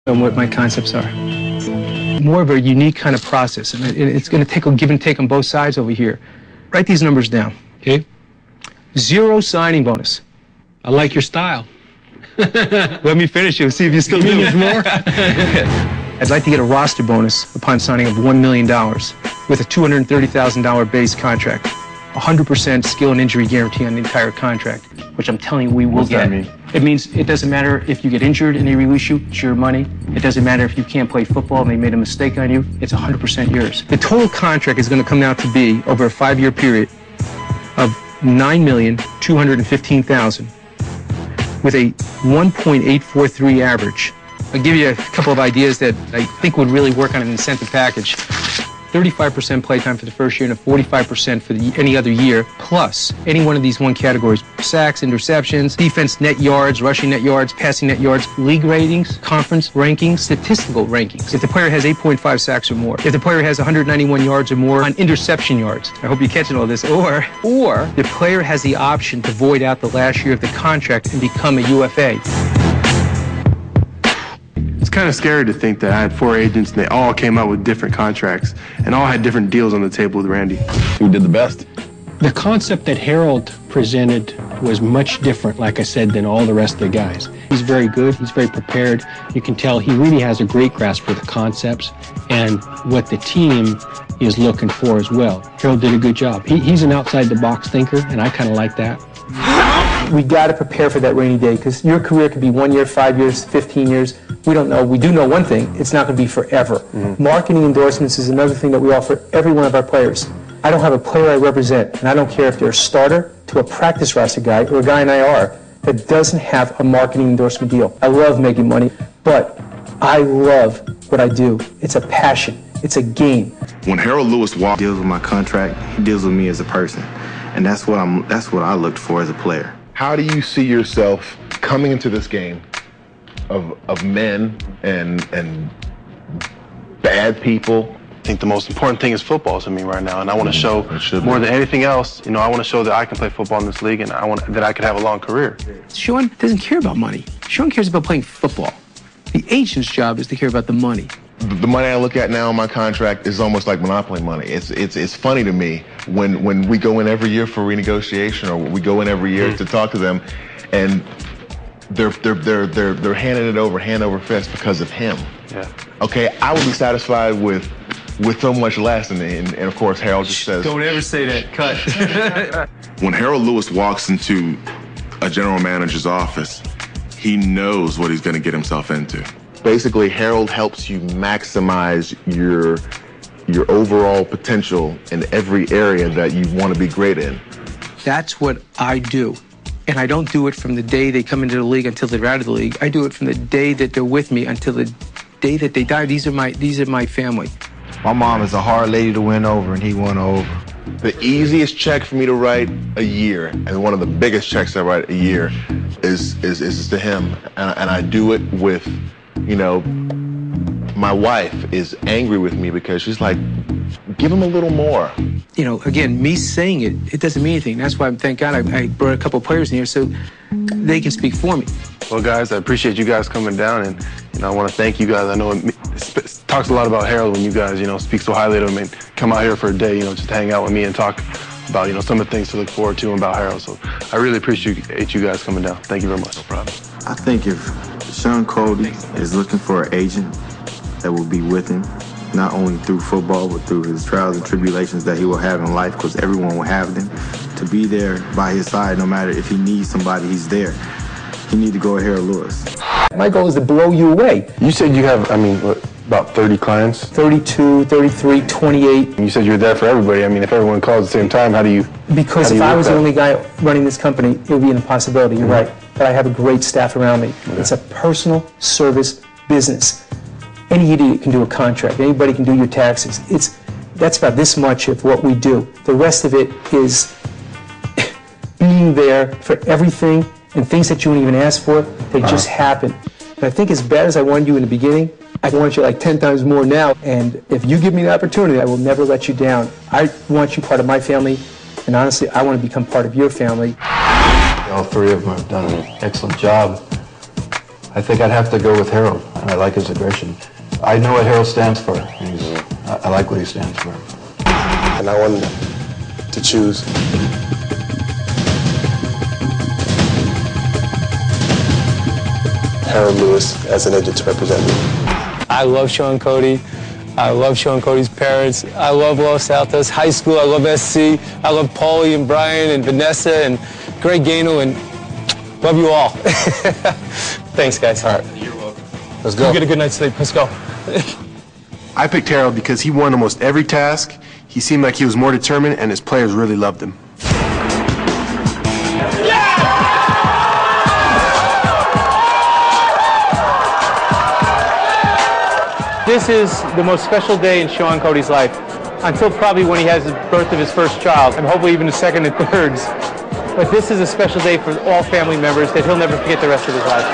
on what my concepts are. More of a unique kind of process, and it's going to take a give and take on both sides over here. Write these numbers down, okay? 0 signing bonus. I like your style. Let me finish it. See if you still do more. I'd like to get a roster bonus upon signing of $1 million with a $230,000 base contract. 100% skill and injury guarantee on the entire contract, which I'm telling you we will get. What's that mean? It means it doesn't matter if you get injured and they release you, it's your money. It doesn't matter if you can't play football and they made a mistake on you, it's 100% yours. The total contract is going to come out to be, over a 5-year period, of $9,215,000 with a 1.843 average. I'll give you a couple of ideas that I think would really work on an incentive package. 35% playtime for the first year and a 45% for any other year, plus any one of these categories: sacks, interceptions, defense net yards, rushing net yards, passing net yards, league ratings, conference rankings, statistical rankings. If the player has 8.5 sacks or more, if the player has 191 yards or more on interception yards, I hope you're catching all this, or the player has the option to void out the last year of the contract and become a UFA. It's kind of scary to think that I had 4 agents and they all came out with different contracts and all had different deals on the table with Randy. Who did the best? The concept that Harold presented was much different, like I said, than all the rest of the guys. He's very good. He's very prepared. You can tell he really has a great grasp for the concepts and what the team is looking for as well. Harold did a good job. He's an outside-the-box thinker, and I kind of like that. We got to prepare for that rainy day, because your career could be 1 year, 5 years, 15 years. We don't know. We do know one thing: it's not going to be forever. Marketing endorsements is another thing that we offer every one of our players. I don't have a player I represent, and I don't care if they're a starter to a practice roster guy or a guy in IR that doesn't have a marketing endorsement deal. I love making money, but I love what I do. It's a passion. It's a game. When Harold Lewis deals with my contract, he deals with me as a person, and that's what I looked for as a player. How do you see yourself coming into this game of men and bad people? I think the most important thing is football to me right now, and I want to show more than anything else. I want to show that I can play football in this league, and that I could have a long career. Sean doesn't care about money. Sean cares about playing football. The agent's job is to care about the money. The money I look at now on my contract is almost like Monopoly money. It's funny to me when we go in every year for renegotiation, or we go in every year to talk to them, and they're handing it over hand over fist because of him. Yeah. Okay, I would be satisfied with so much less, and of course Harold just says, "Don't ever say that. Cut." When Harold Lewis walks into a general manager's office, he knows what he's going to get himself into. Basically, Harold helps you maximize your overall potential in every area that you want to be great in. That's what I do. And I don't do it from the day they come into the league until they're out of the league. I do it from the day that they're with me until the day that they die. These are my family. My mom is a hard lady to win over, and he won over. The easiest check for me to write a year, and one of the biggest checks I write a year, is to him. And I do it with, my wife is angry with me because she's like, give him a little more. Again, me saying it doesn't mean anything. That's why, thank God, I brought a couple of players in here so they can speak for me. Well, guys, I appreciate you guys coming down, and I want to thank you guys. I know it talks a lot about Harold when you guys, speak so highly of him and come out here for a day, just to hang out with me and talk about, some of the things to look forward to about Harold. So I really appreciate you guys coming down. Thank you very much. No problem. I think if Sean Cody is looking for an agent that will be with him, not only through football, but through his trials and tribulations that he will have in life, because everyone will have them, to be there by his side, no matter if he needs somebody, he's there. You need to go with Harold Lewis. My goal is to blow you away. You said you have, about 30 clients? 32, 33, 28. You said you're there for everybody. If everyone calls at the same time, how do you... Because if I was the only guy running this company, it would be an impossibility. You're right. But I have a great staff around me. Okay. It's a personal service business. Any idiot can do a contract. Anybody can do your taxes. That's about this much of what we do. The rest of it is being there for everything, and things that you wouldn't even ask for, they just happen. And I think as bad as I wanted you in the beginning, I want you like 10 times more now. And if you give me the opportunity, I will never let you down. I want you part of my family, and honestly, I want to become part of your family. All three of them have done an excellent job. I think I'd have to go with Harold. I like his aggression. I know what Harold stands for. I like what he stands for. And I wanted to choose Harold Lewis as an agent to represent me. I love Sean Cody. I love Sean Cody's parents. I love Los Altos High School. I love SC. I love Paulie and Brian and Vanessa and Greg Gainell, and love you all. Thanks, guys. All right. You're welcome. Let's go. Get a good night's sleep. Let's go. I picked Harold because he won almost every task. He seemed like he was more determined, and his players really loved him. This is the most special day in Sean Cody's life, until probably when he has the birth of his first child, and hopefully even his second and thirds. But this is a special day for all family members that he'll never forget the rest of his life.